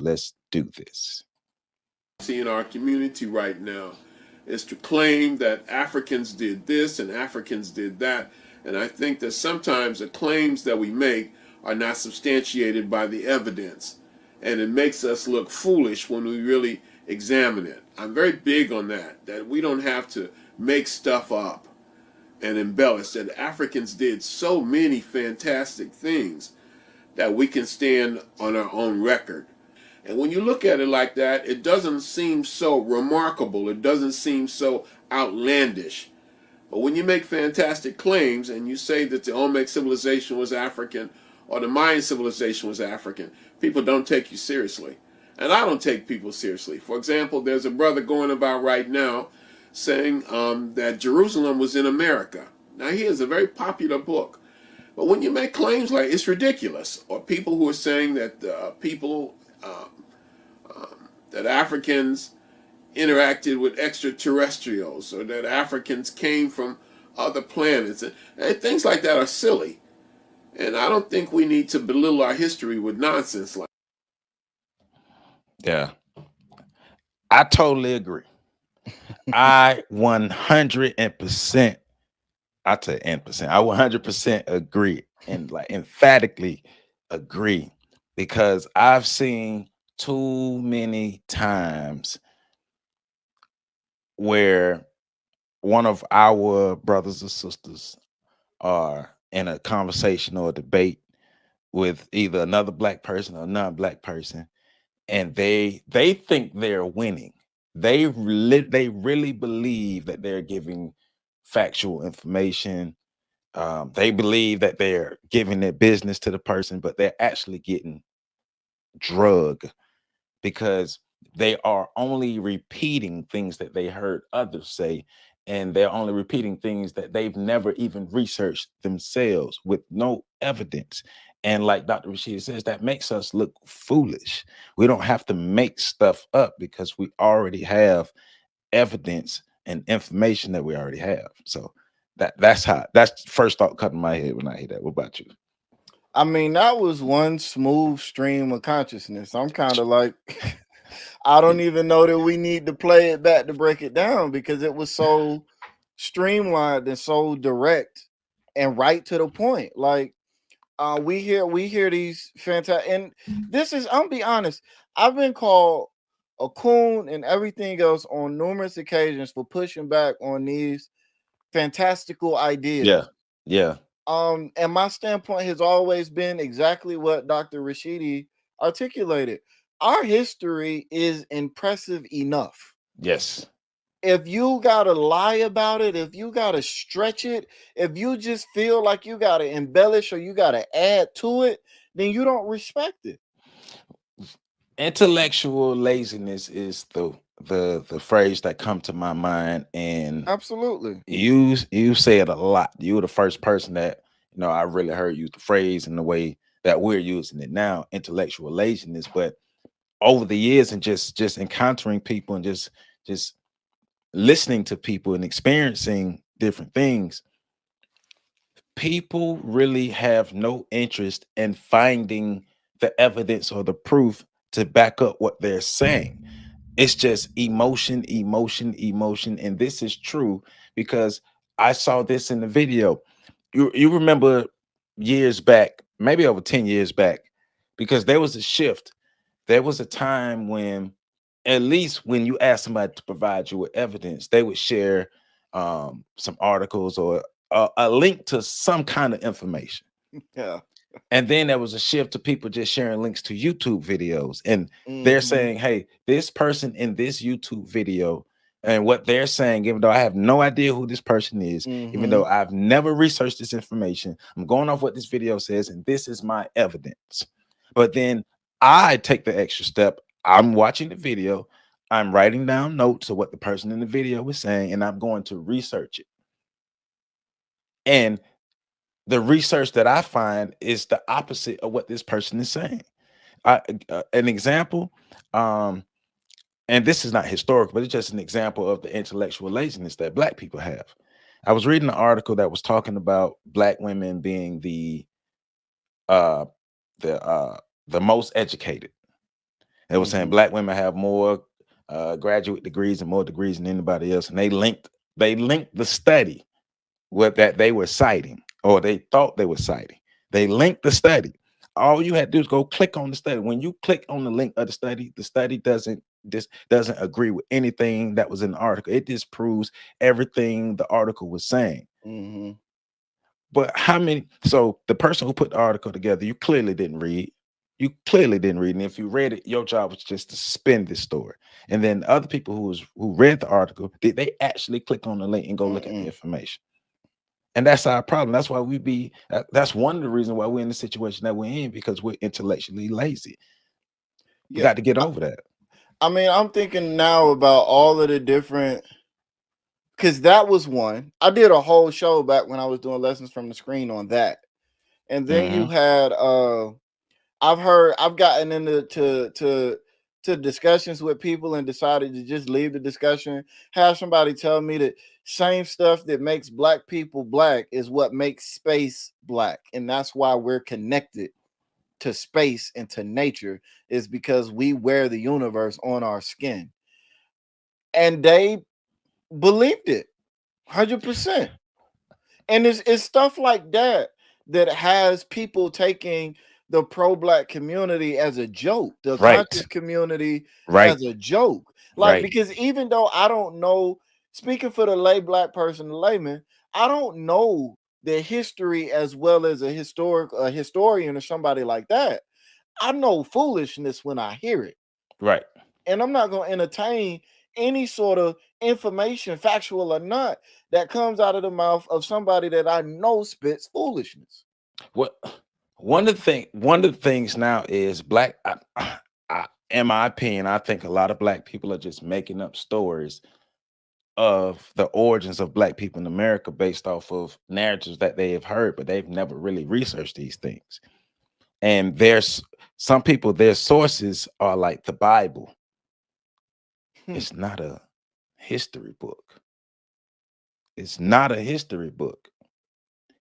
let's do this. See in our community right now is to claim that Africans did this and Africans did that. And I think that sometimes the claims that we make are not substantiated by the evidence. And it makes us look foolish when we really examine it. I'm very big on that we don't have to make stuff up and embellish. That Africans did so many fantastic things that we can stand on our own record. And when you look at it like that, it doesn't seem so remarkable. It doesn't seem so outlandish. But when you make fantastic claims and you say that the Olmec civilization was African or the Mayan civilization was African, people don't take you seriously. And I don't take people seriously. For example, there's a brother going about right now saying that Jerusalem was in America. Now, he has a very popular book. But when you make claims like it's ridiculous, or people who are saying that that Africans interacted with extraterrestrials, or that Africans came from other planets, and things like that are silly. And I don't think we need to belittle our history with nonsense like. Yeah, I totally agree. I 100%, I say N%, I 100% agree, and like emphatically agree, because I've seen too many times where one of our brothers or sisters are in a conversation or a debate with either another black person or non-black person, and they think they're winning. They really believe that they're giving factual information. They believe that they're giving their business to the person, but they're actually getting drug, because they are only repeating things that they heard others say, and they're only repeating things that they've never even researched themselves with no evidence. And like Dr. Rashidi says, that makes us look foolish. We don't have to make stuff up because we already have evidence and information that we already have. So that's the first thought cut in my head when I hear that. What about you? I mean, that was one smooth stream of consciousness. I'm kind of like, I don't even know that we need to play it back to break it down, because it was so streamlined and so direct and right to the point. Like, we hear these fantastic, and this is, I'm be honest, I've been called a coon and everything else on numerous occasions for pushing back on these fantastical Yeah, ideas. yeah, And my standpoint has always been exactly what Dr. Rashidi articulated. Our history is impressive enough. yes. If you gotta lie about it, if you gotta stretch it, if you just feel like you gotta embellish or you gotta add to it, then you don't respect it. Intellectual laziness is the phrase that come to my mind, and Absolutely. you say it a lot. You were the first person that I really heard use the phrase in the way that we're using it now, intellectual laziness. But over the years, and just encountering people, and just listening to people and experiencing different things, people really have no interest in finding the evidence or the proof to back up what they're saying. It's just emotion, emotion, emotion. And this is true because I saw this in the video. You remember years back, maybe over 10 years back, because there was a shift. There was a time when, at least when you ask somebody to provide you with evidence, they would share some articles or a link to some kind of information. Yeah. And then there was a shift to people just sharing links to YouTube videos. And they're Mm-hmm. saying, hey, this person in this YouTube video, and what they're saying, even though I have no idea who this person is, even Mm-hmm. though I've never researched this information, I'm going off what this video says, and this is my evidence. But then I take the extra step. I'm watching the video, I'm writing down notes of what the person in the video was saying, and I'm going to research it. And the research that I find is the opposite of what this person is saying. An example, and this is not historical, but it's just an example of the intellectual laziness that Black people have. I was reading an article that was talking about Black women being uh, the most educated, They were saying black women have more graduate degrees and more degrees than anybody else, and they linked the study with that they were citing, or they thought they were citing. They linked the study. All you had to do is go click on the study. When you click on the link of the study doesn't agree with anything that was in the article. It disproves everything the article was saying. Mm-hmm. But how many? So the person who put the article together, you clearly didn't read. You clearly didn't read, and if you read it, your job was just to spin this story. And then other people who read the article, did they actually click on the link and go look at the Mm-mm. information? And that's our problem. That's why that's one of the reasons why we're in the situation that we're in, because we're intellectually lazy. We Yeah. got to get over that. I mean, I'm thinking now about all of the different, because that was one. I did a whole show back when I was doing lessons from the screen on that. And then you Hmm. had I've gotten into to discussions with people and decided to just leave the discussion. Have somebody tell me that same stuff that makes black people black is what makes space black. And that's why we're connected to space and to nature, is because we wear the universe on our skin. And they believed it 100%. And it's stuff like that that has people taking the pro-black community as a joke, the Right, conscious community right, as a joke. Like, right, because even though I don't know, speaking for the lay black person, the layman, I don't know the history as well as a historian or somebody like that. I know foolishness when I hear it, right. and I'm not going to entertain any sort of information, factual or not, that comes out of the mouth of somebody that I know spits foolishness. What one of the things now is black. In my opinion, I think a lot of black people are just making up stories of the origins of black people in America based off of narratives that they have heard, but they've never really researched these things. And there's some people, their sources are like the Bible. Hmm. It's not a history book. It's not a history book.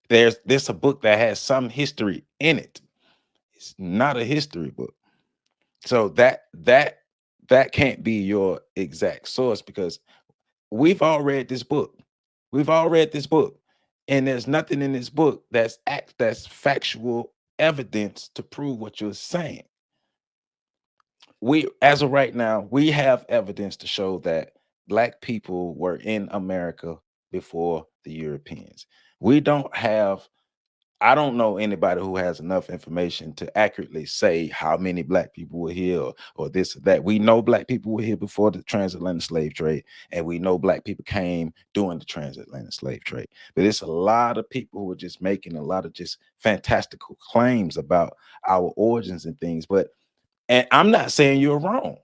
There's a book that has some history in it. It's not a history book. So that can't be your exact source, because we've all read this book. We've all read this book. And there's nothing in this book that's factual evidence to prove what you're saying. We, as of right now, we have evidence to show that black people were in America before the Europeans. We don't have I don't know anybody who has enough information to accurately say how many black people were here, or this or that. We know black people were here before the transatlantic slave trade, and we know black people came during the transatlantic slave trade. But it's a lot of people who are just making a lot of just fantastical claims about our origins and things. And I'm not saying you're wrong,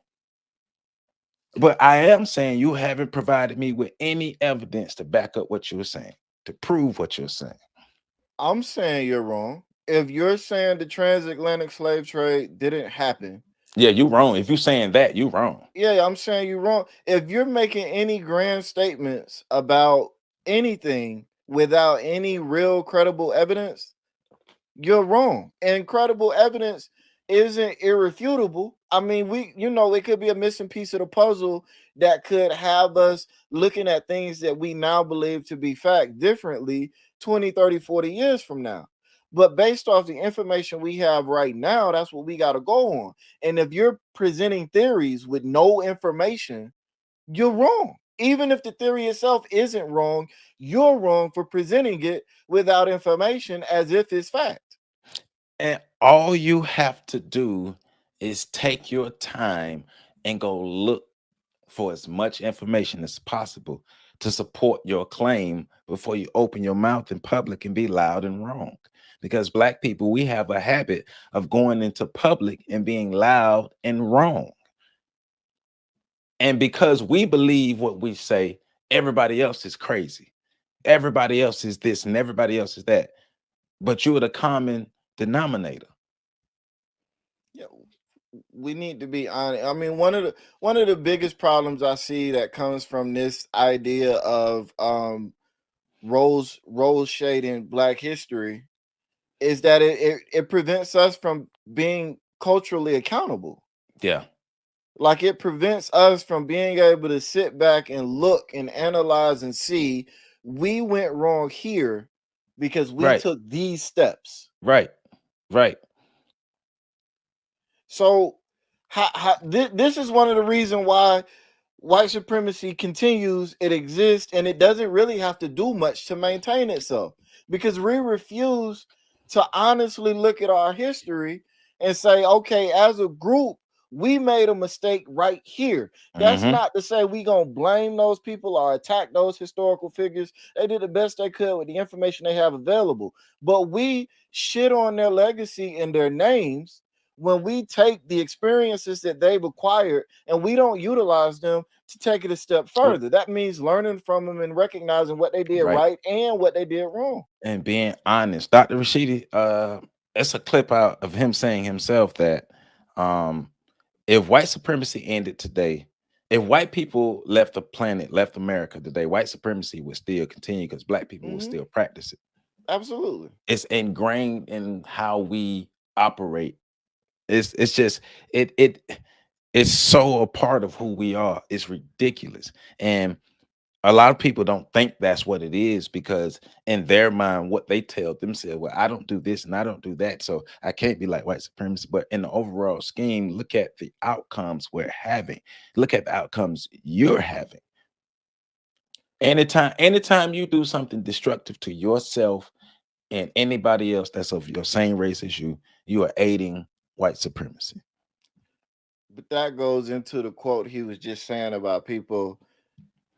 but I am saying you haven't provided me with any evidence to back up what you were saying, to prove what you're saying. I'm saying you're wrong. If you're saying the transatlantic slave trade didn't happen, Yeah, you wrong. If you're saying that, you wrong. yeah, I'm saying you're wrong. If you're making any grand statements about anything without any real credible evidence, you're wrong. And credible evidence isn't irrefutable. I mean, it could be a missing piece of the puzzle that could have us looking at things that we now believe to be fact differently 20, 30, 40 years from now. But based off the information we have right now, that's what we got to go on. And if you're presenting theories with no information, you're wrong. Even if the theory itself isn't wrong, you're wrong for presenting it without information as if it's fact. And all you have to do is take your time and go look for as much information as possible to support your claim before you open your mouth in public and be loud and wrong. Because black people, we have a habit of going into public and being loud and wrong. And because we believe what we say, everybody else is crazy. Everybody else is this and everybody else is that. But you're the common denominator. Yeah, we need to be honest. I mean, one of the biggest problems I see that comes from this idea of role shading Black history is that it prevents us from being culturally accountable. Yeah. Like it prevents us from being able to sit back and look and analyze and see we went wrong here because we Right, took these steps. right, right. So this is one of the reasons why white supremacy continues, it exists, and it doesn't really have to do much to maintain itself because we refuse to honestly look at our history and say, okay, as a group, we made a mistake right here. That's Mm-hmm. not to say we gonna blame those people or attack those historical figures. They did the best they could with the information they have available. But we shit on their legacy and their names when we take the experiences that they've acquired and we don't utilize them to take it a step further. That means learning from them and recognizing what they did Right. right and what they did wrong. And being honest. Dr. Rashidi, it's a clip out of him saying himself that um if white supremacy ended today, if white people left the planet, left America today, white supremacy would still continue because black people will Hmm. still practice it. Absolutely. It's ingrained in how we operate. It's just it it's so a part of who we are. It's ridiculous. And a lot of people don't think that's what it is because in their mind, what they tell themselves, well, I don't do this and I don't do that, so I can't be like white supremacy. But in the overall scheme, look at the outcomes we're having. Look at the outcomes you're having. Anytime you do something destructive to yourself and anybody else that's of your same race as you are aiding white supremacy. But that goes into the quote he was just saying about people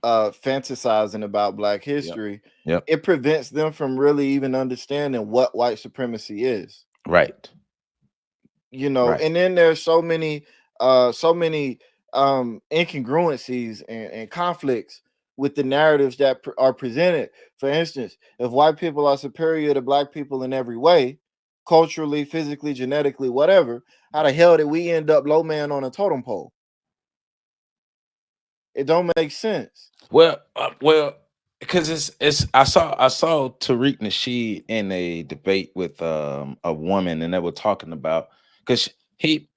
fantasizing about black Yep. history. Yep. It prevents them from really even understanding what white supremacy is. Right. Right. And then there's so many incongruencies and conflicts with the narratives that are presented. For instance, if white people are superior to black people in every way, culturally, physically, genetically, whatever, how the hell did we end up low man on a totem pole? It don't make sense. Well, because it's I saw Tariq Nasheed in a debate with a woman, and they were talking about because he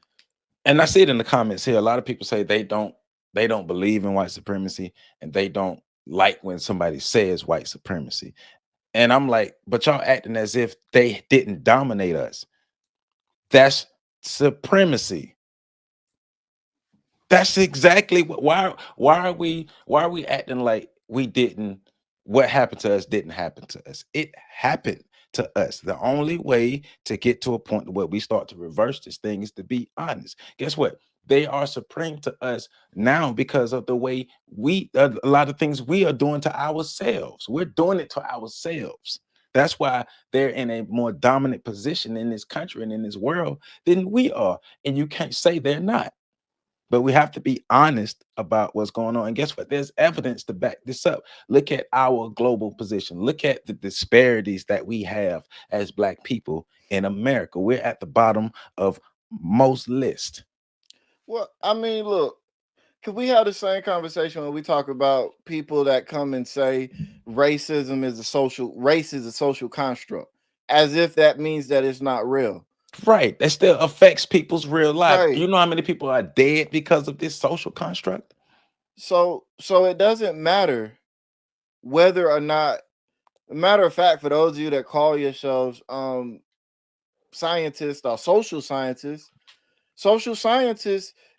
and I see it in the comments here. A lot of people say they don't believe in white supremacy, and they don't like when somebody says white supremacy. And I'm like, but y'all acting as if they didn't dominate us. That's supremacy. That's exactly what why are we acting like we didn't what happened to us didn't happen to us. It happened to us. The only way to get to a point where we start to reverse this thing is to be honest. Guess what? They are supreme to us now because of the way a lot of things we are doing to ourselves. We're doing it to ourselves. That's why they're in a more dominant position in this country and in this world than we are. And you can't say they're not. But we have to be honest about what's going on. And guess what? There's evidence to back this up. Look at our global position. Look at the disparities that we have as Black people in America. We're at the bottom of most lists. Well, I mean, look, could we have the same conversation when we talk about people that come and say race is a social construct, as if that means that it's not real. Right. That still affects people's real life. Right. You know how many people are dead because of this social construct? So it doesn't matter whether or not, matter of fact, for those of you that call yourselves scientists or social scientists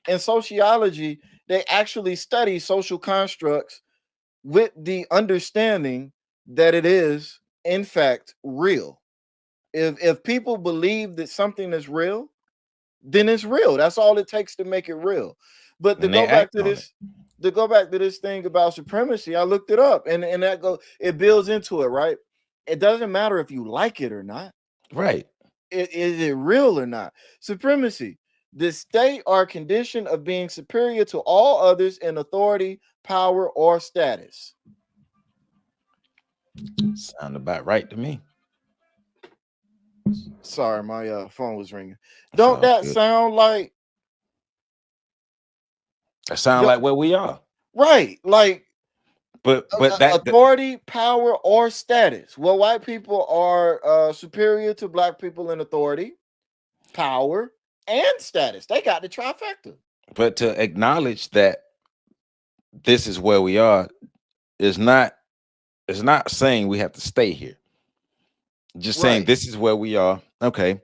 and sociology, they actually study social constructs with the understanding that it is in fact real. If people believe that something is real, then it's real. That's all it takes to make it real. But to And they go back act to on it. this, thing about supremacy, I looked it up, and it builds into it, right? It doesn't matter if you like it or not. Right. Is it real or not? Supremacy, the state or condition of being superior to all others in authority, power, or status. Sound about right to me. Sorry, my phone was ringing. That's Don't all that good. sound like That sound the like where we are. right? Like But that authority, power, or status. Well, white people are superior to black people in authority, power, and status. They got the trifecta. But to acknowledge that this is where we are is not, it's not saying we have to stay here. Just saying Right. this is where we are. Okay.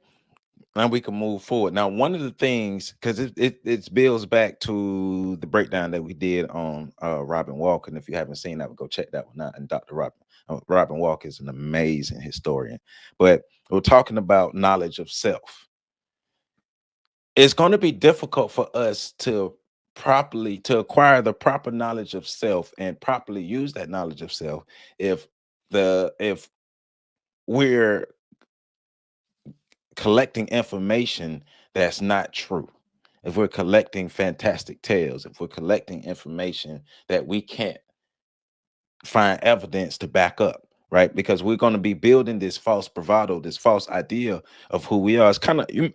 Now we can move forward. Now, one of the things, because it builds back to the breakdown that we did on Robin Walker. And if you haven't seen that, go check that one out. And Dr. Robin Walker is an amazing historian. But we're talking about knowledge of self. It's going to be difficult for us to properly to acquire the proper knowledge of self and properly use that knowledge of self if if we're collecting information that's not true, if we're collecting fantastic tales, if we're collecting information that we can't find evidence to back up, right? Because we're going to be building this false bravado, this false idea of who we are. It's kind of, you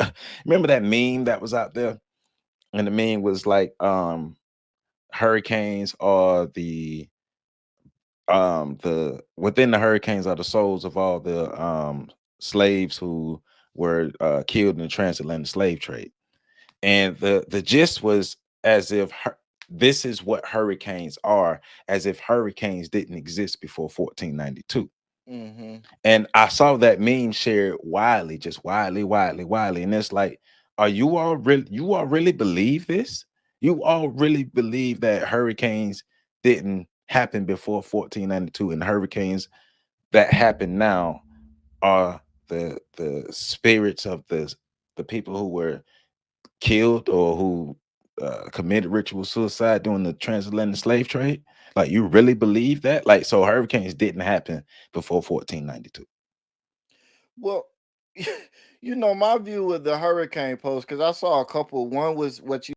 remember that meme that was out there, and the meme was like, hurricanes are the within the hurricanes are the souls of all the slaves who were killed in the transatlantic slave trade. And the gist was as if this is what hurricanes are, as if hurricanes didn't exist before 1492. Mm-hmm. And I saw that meme shared widely, just widely. And it's like, are you all really believe this? You all really believe that hurricanes didn't happen before 1492, and hurricanes that happen now are the spirits of the people who were killed or who committed ritual suicide during the transatlantic slave trade? Like, you really believe that? Like, so hurricanes didn't happen before 1492. Well, my view with the hurricane post, because I saw a couple. One was what you